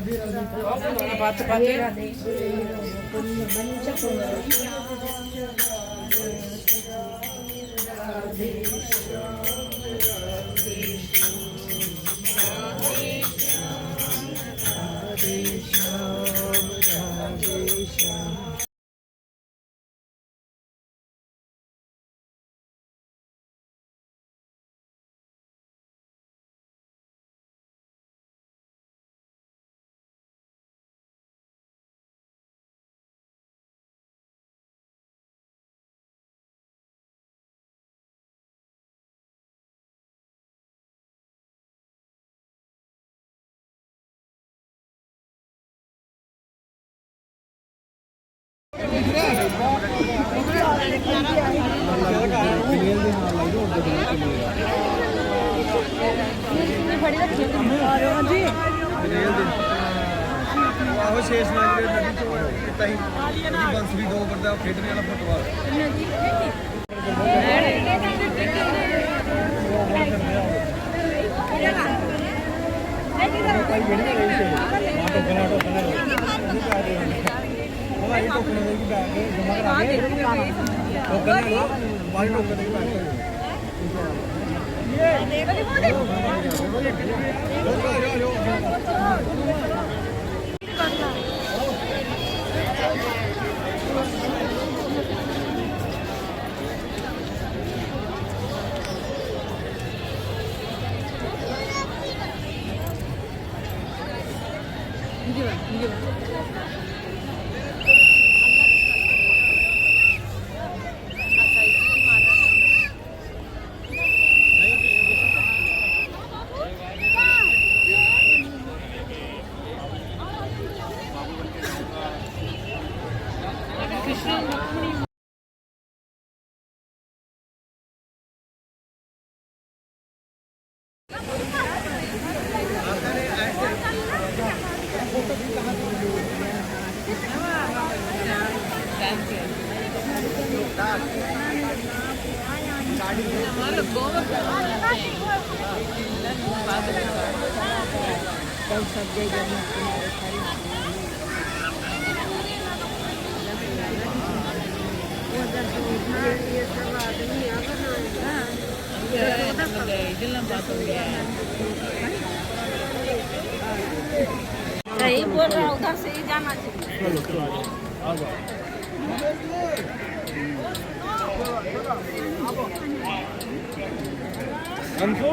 பார்த்து பார்த்து கொஞ்சம் மஞ்சள் ਆਹੋ ਸ਼ੇਸ਼ ਨਾਗ ਦੇ ਨਦੀ ਚੋਂ ਕੀਤਾ ਸੀ ਬੰਸਰੀ ਦੋ ਕਰਦਾ ਖੇਡਣੇ ਵਾਲਾ ਫੁੱਟਬਾਲ ਇਹ ਟੋਕਣੇ ਦੇ ਵੀ ਬੈਗ ਜਮਾ ਕਰਾ ਕੇ ਟੋਕਣੇ ਵਾਲੀ ਟੋਕਣੇ ਦੇ ਬੈਗ सही बोल रहा उधर से ही जाना चाहिए हमको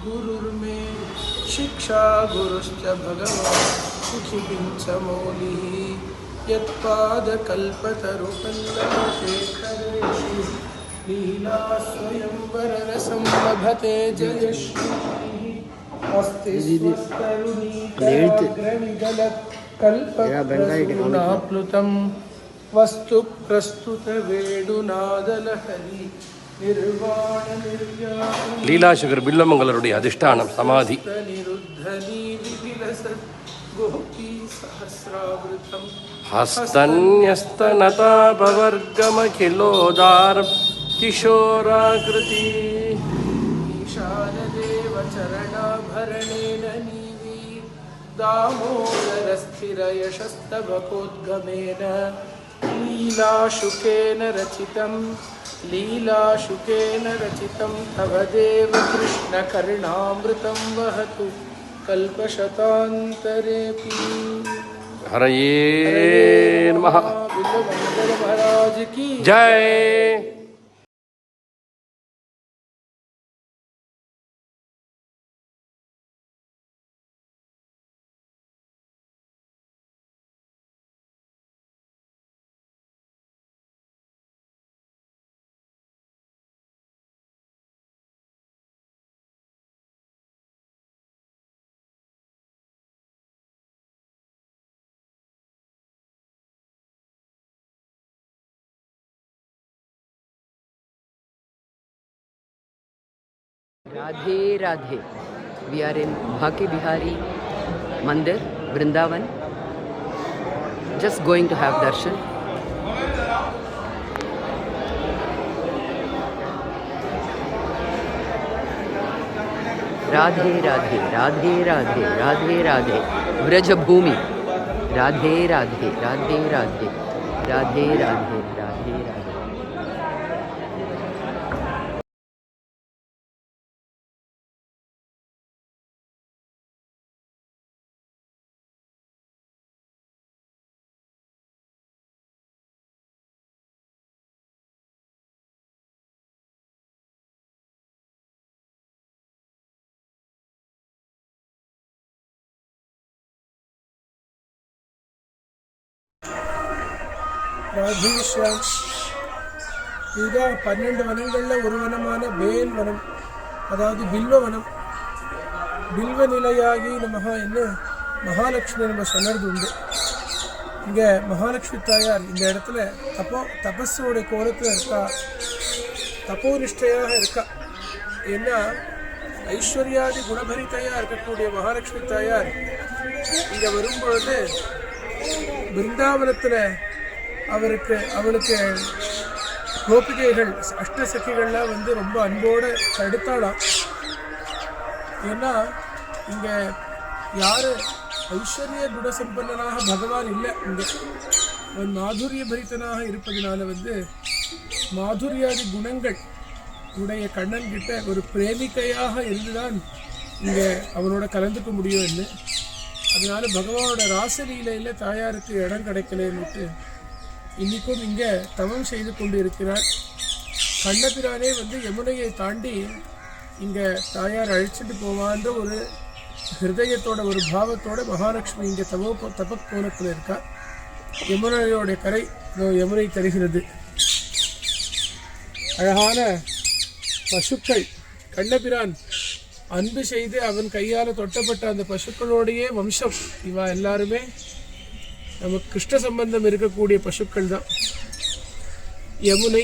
गुरुर्मे शिक्षा गुरुश्च भगवान् सुखिपिञ्च मौलिः यत्पादकल्पतरुपल्लवशेखरेषु लीला स्वयंवररसं लभते जयश्रीः अस्ति स्वस्तरुणीकराग्रनिगलत्कल्पप्रसूनाप्लुतं वस्तु प्रस्तुतवेणुनादलहरी லீலா சுகர் பில்லமங்கலருடைய அதிஷ்டானம் சமாதி. ஹஸ்தன்யஸ்தனதாபவர்கமகிலோதார் கிஷோராகிருதி शारदेव चरणाभरणेन नीवी दामोदरस्थिरयशस्तवकोद्गमेन लीलाशुकेन रचितं तव देव कृष्णकर्णामृतं वहतु कल्पशतान्तरेऽपि। हरये नमः। बिल्वमंगल महाराज की जय। Radhe Radhe. We are in Bhaki Bihari Mandir, Vrindavan. Just going to have darshan. Radhe Radhe Radhe Radhe Radhe Radhe Vraj भूमि। राधे राधे राधे राधे राधे राधे राधे राधे। ராதேஷ்யாம். இதுதான் 12 வனங்களில் ஒரு வனமான பேல் வனம், அதாவது பில்வ வனம். பில்வ நிலையாகி நமக என்று மகாலட்சுமி நம்ம சொன்னது உண்டு. இங்கே மகாலட்சுமி தாயார் இந்த இடத்துல தபஸோட கோலத்தில் இருக்கா, தப்போனிஷ்டையாக இருக்கா. ஏன்னா ஐஸ்வர்யாதி குணபரித்தையாக இருக்கக்கூடிய மகாலட்சுமி தாயார் இங்கே வரும்பொழுது பிருந்தாவனத்தில் அவளுக்கு கோபிகைகள் அஷ்டசக்கிகள்லாம் வந்து ரொம்ப அன்போடு தடுத்தாளாம். ஏன்னா இங்கே யார் ஐஸ்வர்ய குணசம்பன்னனாக பகவான் இல்லை, இங்கே அவன் மாதுரிய பரித்தனாக இருப்பதனால வந்து மாதுரியாதி குணங்கள் உடைய கண்ணன் கிட்ட ஒரு பிரேமிக்கையாக இருந்துதான் இங்கே அவனோட கலந்துக்க முடியும்னு. அதனால பகவானோட ராசலீலையில் தாயாருக்கு இடம் கிடைக்கலன்னுட்டு இன்றைக்கும் இங்கே தவம் செய்து கொண்டு இருக்கிறார். கண்ணபிரானே வந்து யமுனையை தாண்டி இங்கே தாயார் அழைச்சிட்டு போவான்ற ஒரு ஹிருதயத்தோட ஒரு பாவத்தோட மகாலட்சுமி இங்கே தபக்கோலத்தில் இருக்கா. யமுனையோட கரை யமுனை தருகிறது. அழகான பசுக்கள் கண்ணபிரான் அன்பு செய்து அவன் கையால் தொட்டப்பட்ட அந்த பசுக்களோடையே வம்சம். இவா எல்லாருமே நமக்கு கிருஷ்ண சம்பந்தம் இருக்கக்கூடிய பசுக்கள் தான். யமுனை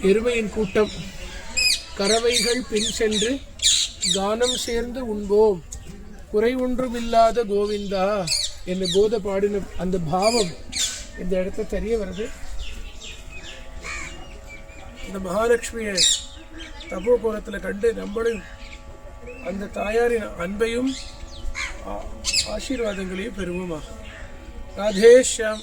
எருமையின் கூட்டம், கறவைகள் பின் சென்று கானம் சேர்ந்து உண்போம், குறை ஒன்றுமில்லாத கோவிந்தா என்று கோத பாடின அந்த பாவம் இந்த இடத்துல தெரிய வருது. இந்த மகாலட்சுமியை தபோகோலத்தில் கண்டு நம்மளும் அந்த தாயாரின் அன்பையும் ஆசீர்வாதங்களையும் பெறுவோமாக. ராதேஷ்யாம்.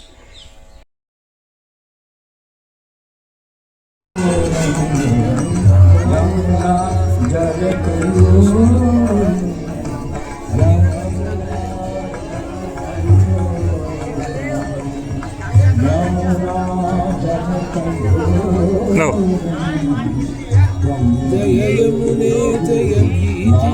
No. जय यमुने जय गीति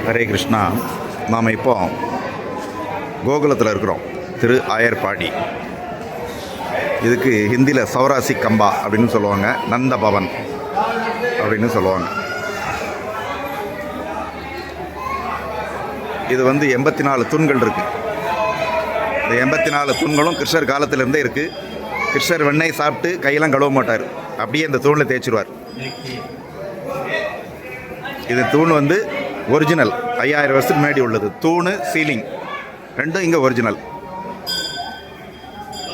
ஹரே கிருஷ்ணா. நாம் இப்போ கோகுலத்தில் இருக்கிறோம், திரு ஆயர்பாடி. இதுக்கு ஹிந்தியில் சௌராசி கம்பா அப்படின்னு சொல்லுவாங்க, நந்த பவன் அப்படின்னு சொல்லுவாங்க. இது வந்து 84 தூண்கள் இருக்குது. இந்த 84 தூண்களும் கிருஷ்ணர் காலத்திலேருந்தே இருக்குது. கிருஷ்ணர் வெண்ணெய் சாப்பிட்டு கையெல்லாம் கழுவ மாட்டார், அப்படியே இந்த தூணில் தேய்ச்சிருவார். இது தூண் வந்து ஒரிஜினல், 5000 வருஷத்துக்கு முன்னாடி உள்ளது. தூணு சீலிங் ரெண்டும் இங்கே ஒரிஜினல்.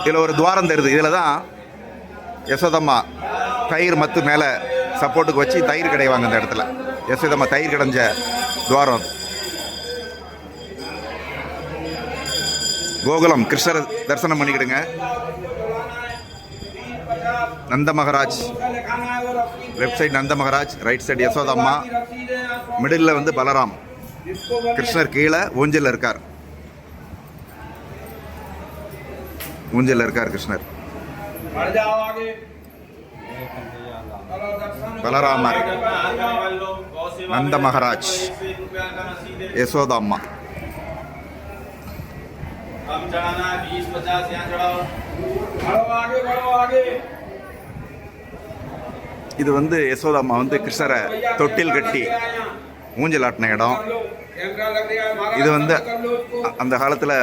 இதில் ஒரு துவாரம் தெரியுது. இதில் தான் யசோதம்மா தயிர் மத்து மேலே சப்போர்ட்டுக்கு வச்சு தயிர் கடைவாங்க. இந்த இடத்துல யசோதம்மா தயிர் கடைஞ்ச துவாரம். கோகுலம் கிருஷ்ணர் தரிசனம் பண்ணிக்கிடுங்க. Nanda Maharaj, left side Nanda Maharaj, right side Yashodamma, middle வந்து பலராம். கிருஷ்ணர் கீழே ஊஞ்சலில் இருக்கார். ஊஞ்சலில் இருக்கார் கிருஷ்ணர். பலராமர், நந்த மகாராஜ், யசோதா அம்மா. இது வந்து யசோதா அம்மா வந்து கிருஷ்ணரை தொட்டில் கட்டி ஊஞ்சல் ஆட்டின இடம். இது வந்து அந்த காலத்தில்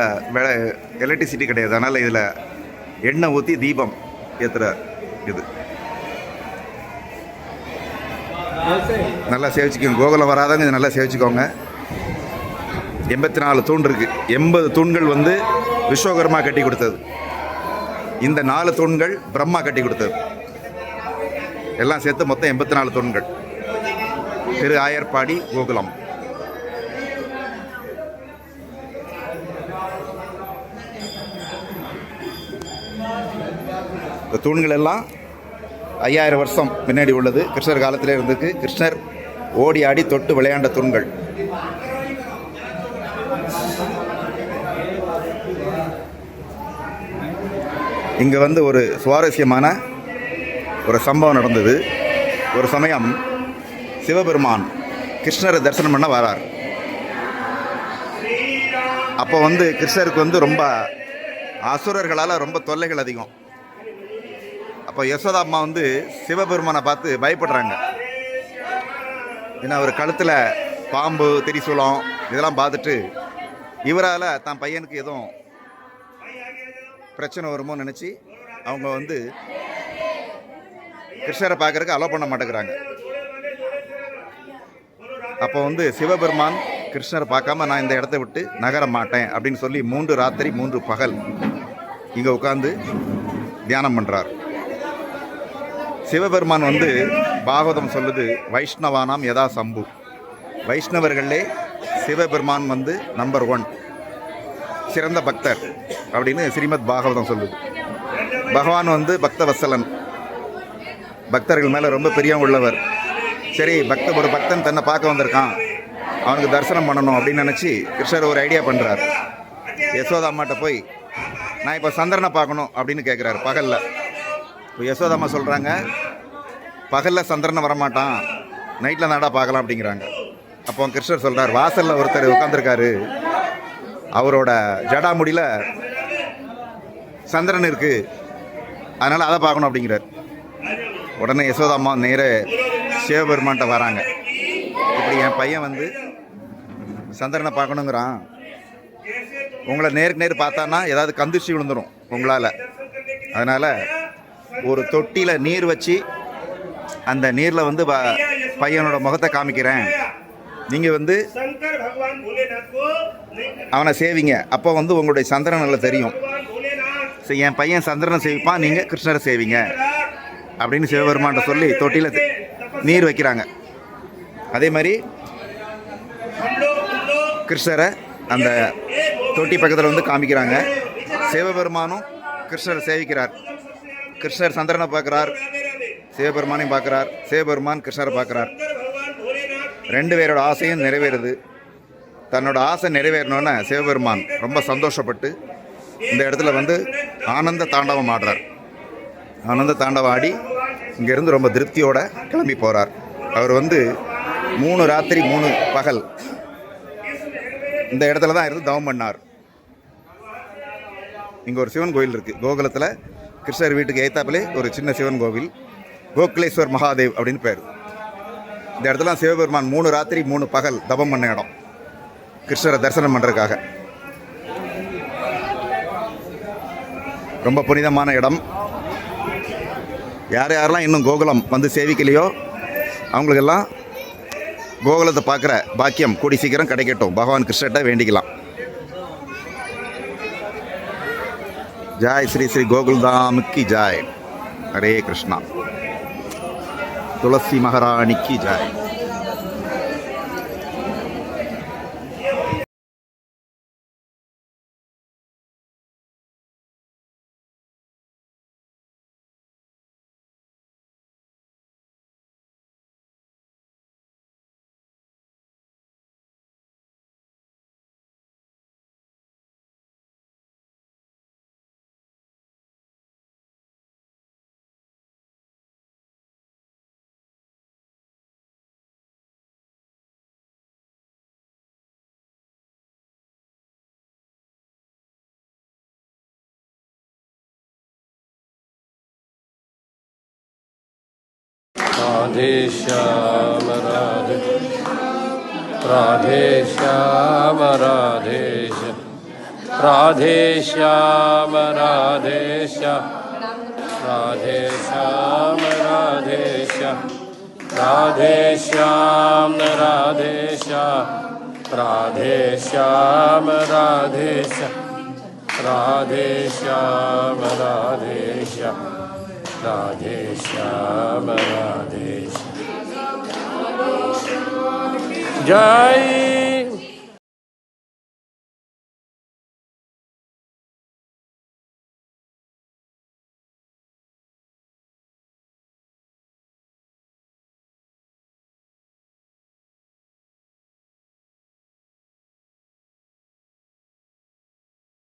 எலக்ட்ரிசிட்டி கிடையாது, அதனால் இதில் எண்ணெய் ஊற்றி தீபம் ஏற்றுற இது. நல்லா சேவிச்சுக்கோங்க. கோகுலம் வராதவங்க இது நல்லா சேவிச்சுக்கோங்க. 84 தூண் இருக்குது. 80 தூண்கள் வந்து விஸ்வகர்மா கட்டி கொடுத்தது. இந்த 4 தூண்கள் பிரம்மா கட்டி கொடுத்தது. எல்லாம் சேர்த்து மொத்தம் 84 தூண்கள். திரு ஆயர்பாடி கோகுலம். இந்த தூண்கள் எல்லாம் 5000 வருஷம் முன்னாடி உள்ளது. கிருஷ்ணர் காலத்திலே இருந்திருக்கு. கிருஷ்ணர் ஓடி ஆடி தொட்டு விளையாண்ட தூண்கள். இங்கே வந்து ஒரு சுவாரஸ்யமான ஒரு சம்பவம் நடந்தது. ஒரு சமயம் சிவபெருமான் கிருஷ்ணரை தரிசனம் பண்ண வரார். அப்போ வந்து கிருஷ்ணருக்கு வந்து ரொம்ப அசுரர்களால் ரொம்ப தொல்லைகள் அதிகம். அப்போ யசோதா அம்மா வந்து சிவபெருமானை பார்த்து பயப்படுறாங்க. ஏன்னா அவர் கழுத்தில் பாம்பு, திரிசூலம் இதெல்லாம் பார்த்துட்டு இவரால் தான் பையனுக்கு எதுவும் பிரச்சனை வருமோ நினச்சி அவங்க வந்து கிருஷ்ணரை பார்க்கறதுக்கு அலோ பண்ண மாட்டேங்கிறாங்க. அப்போ வந்து சிவபெருமான் கிருஷ்ணரை பார்க்காம நான் இந்த இடத்த விட்டு நகர மாட்டேன் அப்படின்னு சொல்லி 3 ராத்திரி 3 பகல் இங்கே உட்காந்து தியானம் பண்ணுறார். சிவபெருமான் வந்து பாகவதம் சொல்லுது, வைஷ்ணவானாம் யதா சம்பு. வைஷ்ணவர்களே சிவபெருமான் வந்து நம்பர் 1 சிறந்த பக்தர் அப்படின்னு ஸ்ரீமத் பாகவதம் சொல்லுது. பகவான் வந்து பக்தவத்சலன், பக்தர்கள் மேலே ரொம்ப பிரியம் உள்ளவர். சரி, ஒரு பக்தன் தன்னை பார்க்க வந்திருக்கான், அவனுக்கு தரிசனம் பண்ணணும் அப்படின்னு நினச்சி கிருஷ்ணர் ஒரு ஐடியா பண்ணுறார். யசோதா அம்மாட்ட போய் நான் இப்போ சந்திரனை பார்க்கணும் அப்படின்னு கேட்குறாரு பகலில். இப்போ யசோதாம்மா சொல்கிறாங்க, பகலில் சந்திரனை வரமாட்டான், நைட்டில் தாண்டா பார்க்கலாம் அப்படிங்கிறாங்க. அப்போ கிருஷ்ணர் சொல்கிறார், வாசலில் ஒருத்தர் உட்காந்துருக்காரு, அவரோட ஜடாமுடியில் சந்திரன் இருக்குது, அதனால் அதை பார்க்கணும் அப்படிங்கிறார். உடனே யசோதாம்மா நேர சிவபெருமான்கிட்ட வராங்க. இப்படி என் பையன் வந்து சந்திரனை பார்க்கணுங்கிறான், உங்களை நேருக்கு நேர் பார்த்தான்னா ஏதாவது கந்திர்ச்சி விழுந்துடும் உங்களால், அதனால் ஒரு தொட்டியில் நீர் வச்சு அந்த நீரில் வந்து பையனோட முகத்தை காமிக்கிறேன், நீங்கள் வந்து அவனை சேவிங்க, அப்போ வந்து உங்களுடைய சந்திரன் நல்லா தெரியும். சரி, என் பையன் சந்திரனை சேவிப்பான், நீங்கள் கிருஷ்ணரை சேவிங்க அப்படின்னு சிவபெருமான்ட்ட சொல்லி தொட்டியில் நீர் வைக்கிறாங்க. அதே மாதிரி கிருஷ்ணரை அந்த தொட்டி பக்கத்தில் வந்து காமிக்கிறாங்க. சிவபெருமானும் கிருஷ்ணரை சேவிக்கிறார். கிருஷ்ணர் சந்திரனை பார்க்குறார், சிவபெருமானையும் பார்க்குறார், சிவபெருமான் கிருஷ்ணரை பார்க்குறார். ரெண்டு பேரோட ஆசையும் நிறைவேறுது. தன்னோட ஆசை நிறைவேறணுன்னு சிவபெருமான் ரொம்ப சந்தோஷப்பட்டு இந்த இடத்துல வந்து ஆனந்த தாண்டவம் ஆடுறார். ஆனந்த தாண்டவம் ஆடி இங்கேருந்து ரொம்ப திருப்தியோடு கிளம்பி போகிறார். அவர் வந்து 3 ராத்திரி 3 பகல் இந்த இடத்துல தான் இருந்து தவம் பண்ணார். இங்கே ஒரு சிவன் கோவில் இருக்குது கோகுலத்தில். கிருஷ்ணர் வீட்டுக்கு ஏத்தாப்பிலே ஒரு சின்ன சிவன் கோவில், கோகுலேஸ்வர் மகாதேவ் அப்படின்னு பேர். இந்த இடத்துல சிவபெருமான் 3 ராத்திரி 3 பகல் தவம் பண்ண இடம், கிருஷ்ணரை தரிசனம் பண்ணுறதுக்காக. ரொம்ப புனிதமான இடம். யாரெல்லாம் இன்னும் கோகுலம் வந்து சேவிக்கலையோ அவங்களுக்கெல்லாம் கோகுலத்தை பார்க்குற பாக்கியம் கூடி சீக்கிரம் கிடைக்கட்டும், பகவான் கிருஷ்ணர்கிட்ட வேண்டிக்கலாம். ஜாய் ஸ்ரீ ஸ்ரீ கோகுல்தாமுக்கு ஜாய். ஹரே கிருஷ்ணா. துளசி மகாராணிக்கு ஜாய். राधे श्याम राधे राधे श्याम राधे राधे श्याम राधे श्याम राधे श्याम राधे श्याम राधे श्याम राधे श्याम राधे श्याम राधे श्याम राधे श्याम राधे श्याम राधे श्याम राधे श्याम। जय